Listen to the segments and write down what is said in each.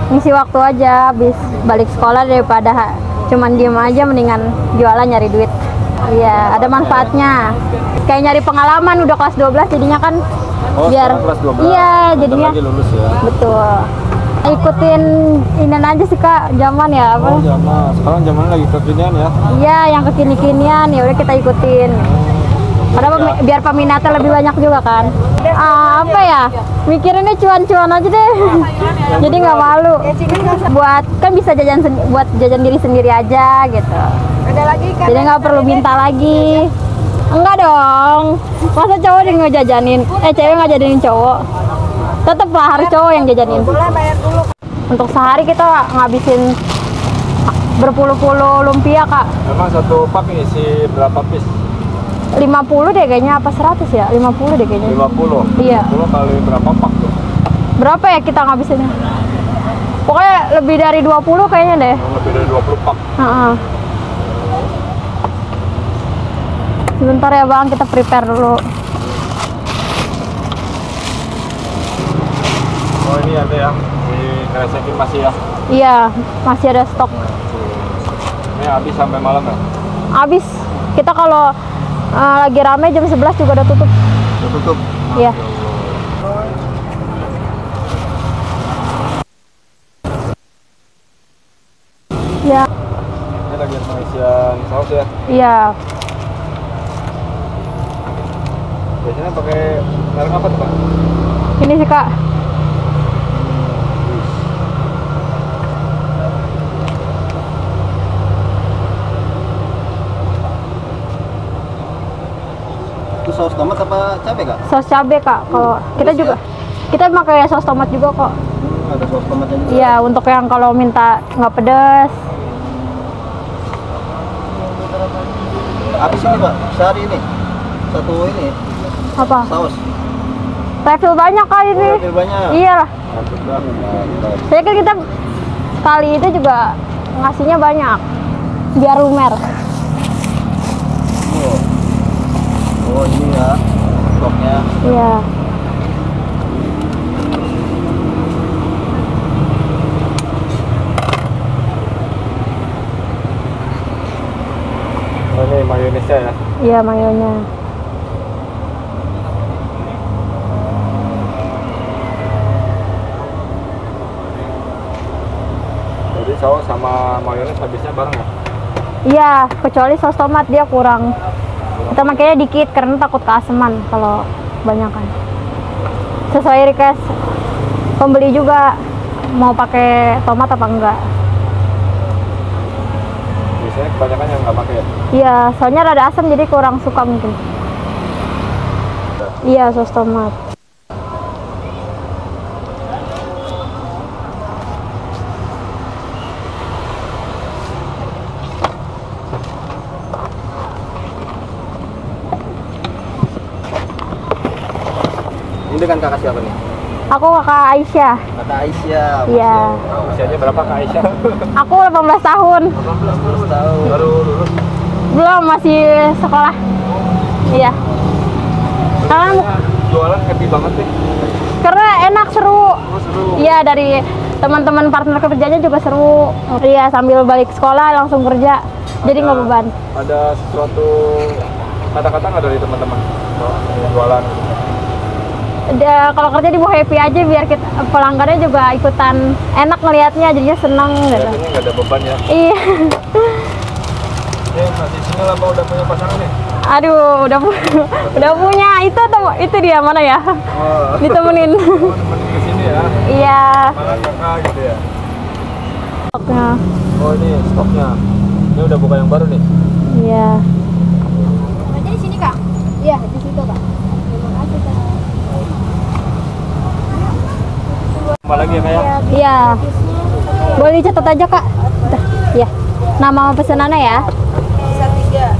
ngisi waktu aja habis balik sekolah daripada cuman diem aja, mendingan jualan nyari duit. Iya, ada manfaatnya. Kayak nyari pengalaman, udah kelas 12 jadinya kan biar kelas 12. Iya, jadinya lagi lulus ya. betul. Ikutin ini aja sih Kak, zaman ya apa? Oh, zaman. Sekarang zaman lagi kekinian ya. Iya, yang kekini-kinian ya udah kita ikutin. Padahal biar peminatnya lebih banyak juga kan. Apa ya? Mikirinnya cuan-cuan aja deh. Jadi nggak malu. Buat kan bisa buat jajan diri sendiri aja gitu. Ada lagi kan? Jadi nggak perlu minta lagi. Enggak dong. Masa cowok yang ngejajanin? Cewek nggak jajanin cowok. Tetep lah harus cowok yang jajanin. Boleh bayar dulu. Untuk sehari kita ngabisin berpuluh-puluh lumpia Kak. Memang satu pak isi berapa piece? 50 deh kayaknya, apa 100 ya? 50 deh kayaknya. 50? Iya. 50 kali berapa pak tuh? Berapa ya kita ngabisinnya? Pokoknya lebih dari 20 kayaknya deh. Lebih dari 20 pak. Sebentar ya Bang, kita prepare dulu. Oh ini ada yang di Kresekin masih ya? Iya, masih ada stok. Ini habis sampai malam ya? Habis. Kita kalau lagi rame jam 11 juga udah tutup. Udah tutup? Iya. Ya. Ini lagi pengisian saus ya? Iya. Biasanya pakai merek apa tuh Pak? Ini sih Kak. Itu saus tomat apa cabai Kak? Saus cabai Kak. Kalau kita juga kita pakai saus tomat juga kok. Ada saus tomatnya juga? Iya, untuk yang kalau minta nggak pedas. Habis ini Pak, sehari ini? Satu ini? Apa? Saus? Refill banyak kali ini. Refill banyak? Iya lah. Mantap. Saya kan kita kali itu juga ngasihnya banyak. Biar lumer. Oh ini ya, stoknya. Iya. Oh ini mayonesnya ya? Iya, mayonya. Jadi saus sama mayones habisnya bareng ya? Iya, kecuali saus tomat dia kurang. Kita makanya dikit karena takut keaseman kalau kebanyakan. Sesuai request pembeli juga mau pakai tomat apa enggak. Biasanya kebanyakan yang nggak pakai ya? Iya, soalnya rada asam jadi kurang suka mungkin. Iya, saus tomat. Ini dengan kakak siapa nih? Aku kakak Aisyah. Kakak Aisyah. Iya. Usianya berapa Kak Aisyah? Aku 18 tahun. 18 tahun. Baru lulus? Belum, masih sekolah. Iya. Karena Jualan happy banget nih. karena enak, seru. Oh, seru. Iya, dari teman-teman partner kerjanya juga seru. Iya, sambil balik sekolah langsung kerja. Jadi nggak beban. Ada sesuatu kata-kata nggak dari teman-teman yang jualan? Kalau kerja dibawa happy aja biar kita pelanggannya juga ikutan enak ngelihatnya, jadinya seneng gitu. Biasanya nggak ada beban ya? Iya. Masih single apa udah punya pasangan nih? Aduh, udah punya. Itu dia mana ya? Oh. Ditemenin. Oh, temenin ke sini ya? Iya. Malah kakak gitu ya? Stoknya. Oh ini stoknya. Ini udah buka yang baru nih? Iya. Aja di sini Kak? Iya, di situ Kak. Terima kasih Kak. Tambah lagi ya Kak ya? Iya. Boleh dicatat aja Kak. Iya. Nama pesanannya ya. Bisa 3.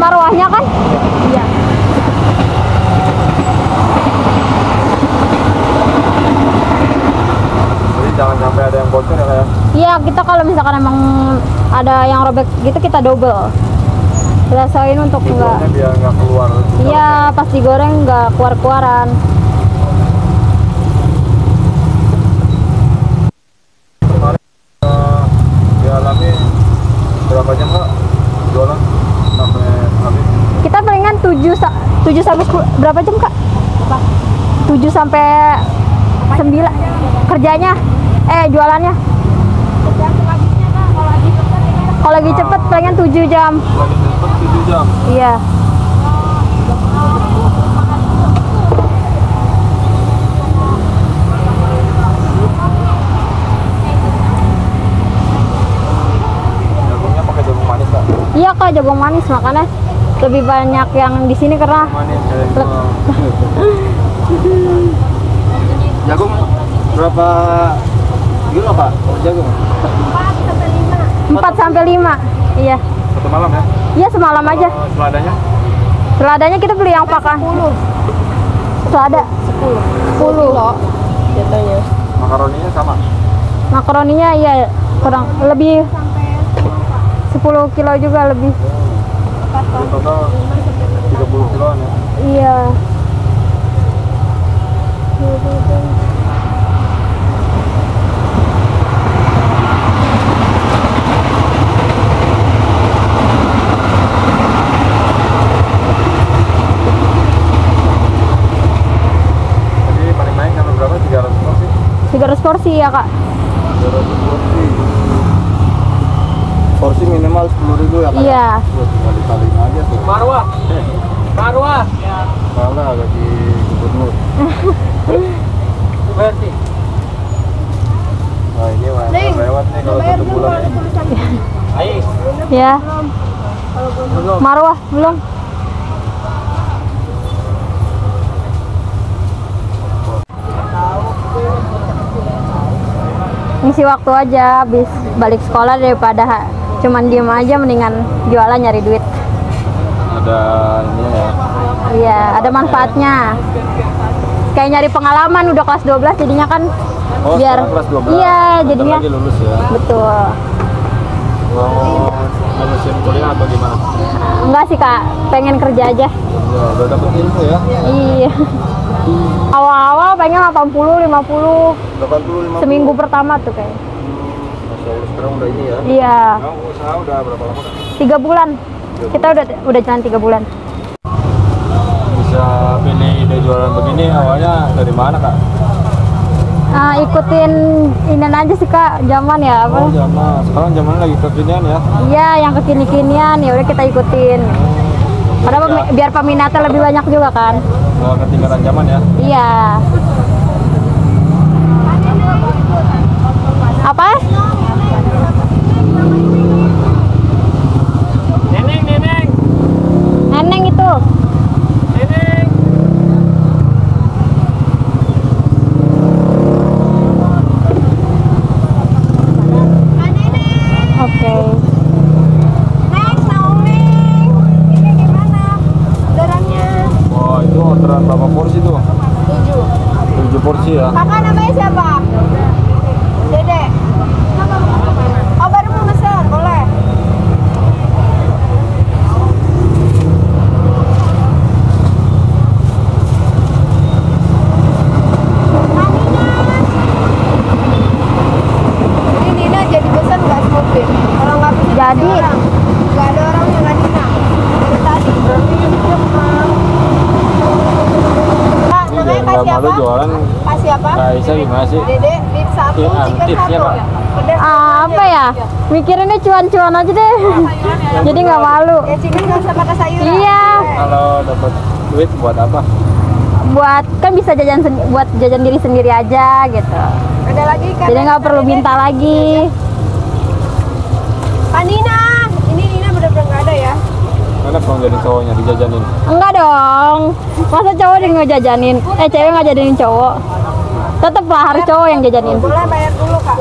Marwahnya kan? Iya. Jadi jangan sampai ada yang bocor ya Kak ya? Iya, kita kalau misalkan emang ada yang robek gitu kita double. Rasain untuk enggak. Tujuannya biar nggak keluar. Iya, pas digoreng nggak keluar-keluaran. 9 kerjanya, jualannya. Kalau lagi cepet pengen 7 jam. Lagi cepet 7 jam. Iya. Jagungnya pakai jagung manis Kak. Iya Kak, jagung manis, makanya lebih banyak yang di sini karena Manis kayak gitu. Jagung berapa kilo Pak? Kalau jagung 4 sampai 5. Iya. satu malam ya? Iya, semalam aja. Kalau seladanya? Seladanya kita beli yang pakan. 10. Selada 10. Jatuhnya. Makaroninya sama? Makaroninya iya kurang lebih 10 kilo juga lebih. Jadi total 30 kiloan ya? Iya. Jadi paling naik sampai berapa? 300 porsi? 300 porsi ya Kak. 300 porsi. Porsi minimal 10.000 ya Kak? Iya. Buat tinggal dikaliin aja tuh. Marwah. Marwah. Kalah gaji gubernur. Berarti. Wah ini mah lewat nih kalau 1 bulan ya. Ais. Ya. Marwah belum. Ngisi waktu aja habis balik sekolah daripada cuman diem aja, mendingan jualan nyari duit. Ada ini ya. Iya, ada manfaatnya. Kayak nyari pengalaman, udah kelas 12 jadinya kan Oh, biar sekarang kelas 12. iya Bentar jadinya lagi lulus ya. betul. Mau lulusin kuliah atau gimana? Enggak sih Kak, pengen kerja aja. Ya, udah dapet ilmu ya. Iya. Awal-awal pengen 80, 50 80 50. seminggu pertama tuh kayak. Masya Allah, sekarang udah ini ya. Iya, Kamu usaha udah berapa lama Kak? 3 bulan. Kita udah jalan 3 bulan. Bisa pilih ide jualan begini awalnya dari mana Kak? Ikutin ini aja sih Kak, zaman ya apa? Oh zaman, sekarang zaman lagi kekinian ya. Iya, yang kekini-kinian ya udah kita ikutin. Padahal biar peminatnya lebih banyak juga kan. Nggak ketinggalan zaman ya. Iya. Apa? Neneng, neneng. Neneng itu. Neneng. Oke. Next, Naomi. Ini gimana? Orderannya Oh itu orderan berapa porsi tuh? 7. 7 porsi ya. Kakak namanya siapa? Dede. Oh, baru mau mesen, boleh. Ini Nina jadi pesan nggak smoothie? Kalau nggak pesan Jadi. nggak ada orang yang nggak Nina. Dari tadi. Kak, Ini namanya biar nggak kasih malu apa? jualan. Kasih apa? Kak Isa gimana sih? Dede, beef 1, Iya, chicken tipsnya, 1. Kak. Pedas Apa ya? Mikirinnya cuan-cuan aja deh. Jadi nggak malu. Ya chicken nggak usah pakai sayuran. Iya. Kalau dapat duit buat apa? Buat kan bisa buat jajan diri sendiri aja gitu. Ada lagi kan? Jadi nggak perlu minta lagi. Pak Nina, ini Nina bener-bener nggak ada ya? Mana kalau jadi cowoknya dijajanin? Enggak dong. Masa cowok dia nggak jajanin? Cewek nggak jajanin cowok. Tetep lah harus cowok yang jajanin. Boleh bayar dulu kak.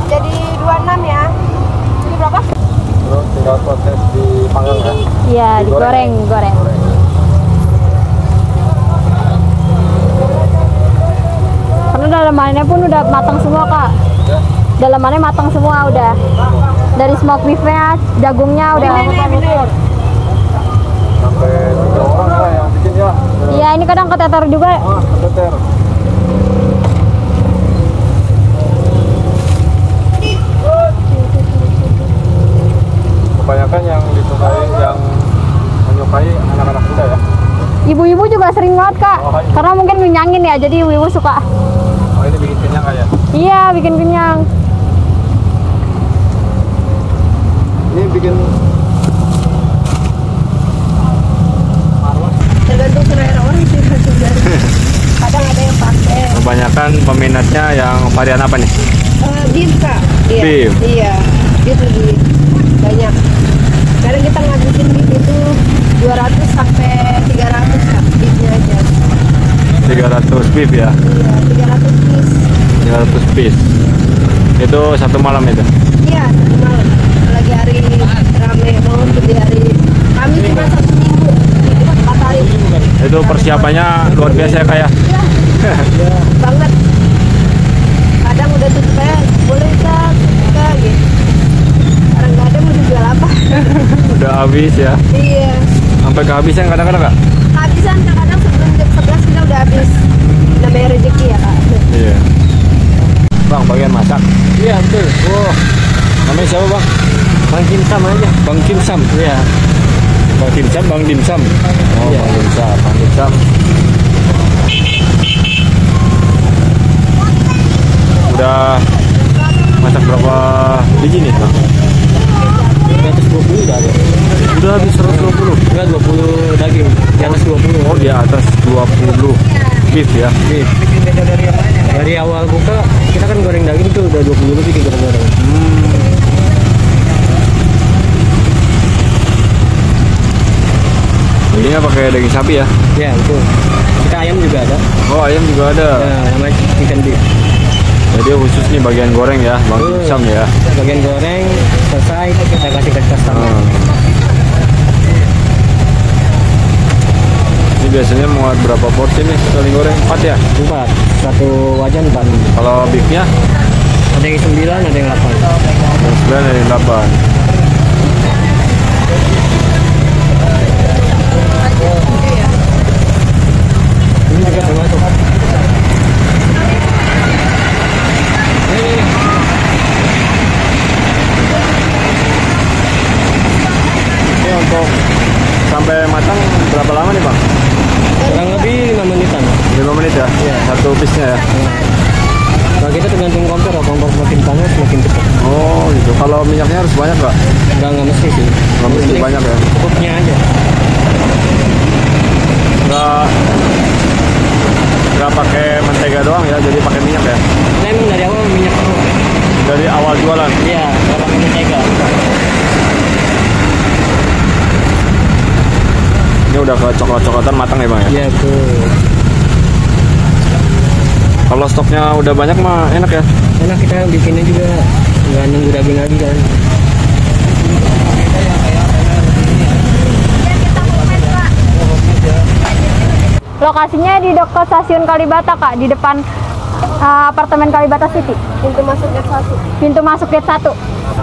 Jadi 26 ya. Ini berapa? Terus tinggal proses dipanggang ya? Iya, digoreng. Karena dalamannya pun udah matang semua kak. Ya. Dalamannya matang semua udah. Dari smoke beefnya, jagungnya udah. Sampai 3 orang lah yang bikin ya. Iya, ini kadang keteter juga. Ah, keteter. Kebanyakan yang disukai, yang menyukai anak-anak muda ya. Ibu-ibu juga sering banget kak. Oh, iya. Karena mungkin ngenyangin ya, jadi Wiwu suka. Oh ini bikin kenyang kayak? Iya, bikin kenyang. Ini bikin Tergantung selera orang sih. Kadang ada yang pakai kebanyakan peminatnya yang varian apa nih? beef kak. Iya. Beef? Iya. Beef lebih banyak. Kadang kita ngabisin beef itu 200 sampai 300 kak. Beefnya aja. 300 beef ya? Iya, 300 piece. 300 piece. Itu satu malam itu? Iya, satu malam. Lagi hari rame banget tuh di hari kami cuma 1 minggu. 4 hari. Itu persiapannya luar biasa ya kayak? Banget. Kadang udah tutup kayak boleh kak gitu. Orang nggak ada mau dijual apa? Udah habis ya? Iya. Sampai kehabisan kadang-kadang kak? Kehabisan kadang sebelum jam 11 kita udah habis. Namanya rezeki ya kak. Iya. Bang, bagian masak? Iya betul. Wow, namanya siapa bang? Bang Kimsam aja. Bang Kimsam? Iya. Bang Kimsam, Bang Dimsum? Oh, Iya. Bang Dimsum, Bang Dimsum. Udah masak berapa biji nih bang? 120 udah ada. Udah habis 120? Enggak 20 daging. Di atas 20. Oh di atas 20 beef ya? Beef. Dari awal buka kita kan goreng daging tuh udah 20 lebih kita goreng. Ini pakai daging sapi ya? Ya betul. Kita ayam juga ada. Oh ayam juga ada. Nah, namanya chicken beef. Jadi khusus nih bagian goreng ya, Bang Dimsum ya? Bagian goreng selesai kita kasih ke customer. Ini biasanya muat berapa porsi nih sekali goreng? 4 ya? 4. Satu wajan 4. Kalau beefnya? Ada yang 9, ada yang 8. Yang 9 dan yang 8. Ini juga termasuk. Ini untuk sampai matang berapa lama nih bang? Kurang lebih 5 menitan. 5 menit ya? Iya. Satu piece-nya ya? Nah, kita tergantung kompor, kompor makin panas makin cepat. Oh gitu. Kalau minyaknya harus banyak nggak? Enggak mesti sih. Nggak mesti Penting banyak ya? Cukupnya aja. Nggak pakai mentega doang ya? Jadi pakai minyak ya? Nah, emang dari awal minyak semua. Dari awal jualan? Iya, nggak pakai mentega. Ini udah ke coklat-coklatan matang ya bang ya? Iya betul. Kalau stoknya udah banyak mah enak ya? Enak kita bikinnya juga nggak nunggu daging lagi kan. Lokasinya di dekat stasiun Kalibata kak, di depan apartemen Kalibata City. Pintu masuk gate 1. Pintu masuk gate 1.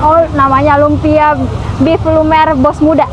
Oh namanya Lumpia Beef Lumer Bos Muda.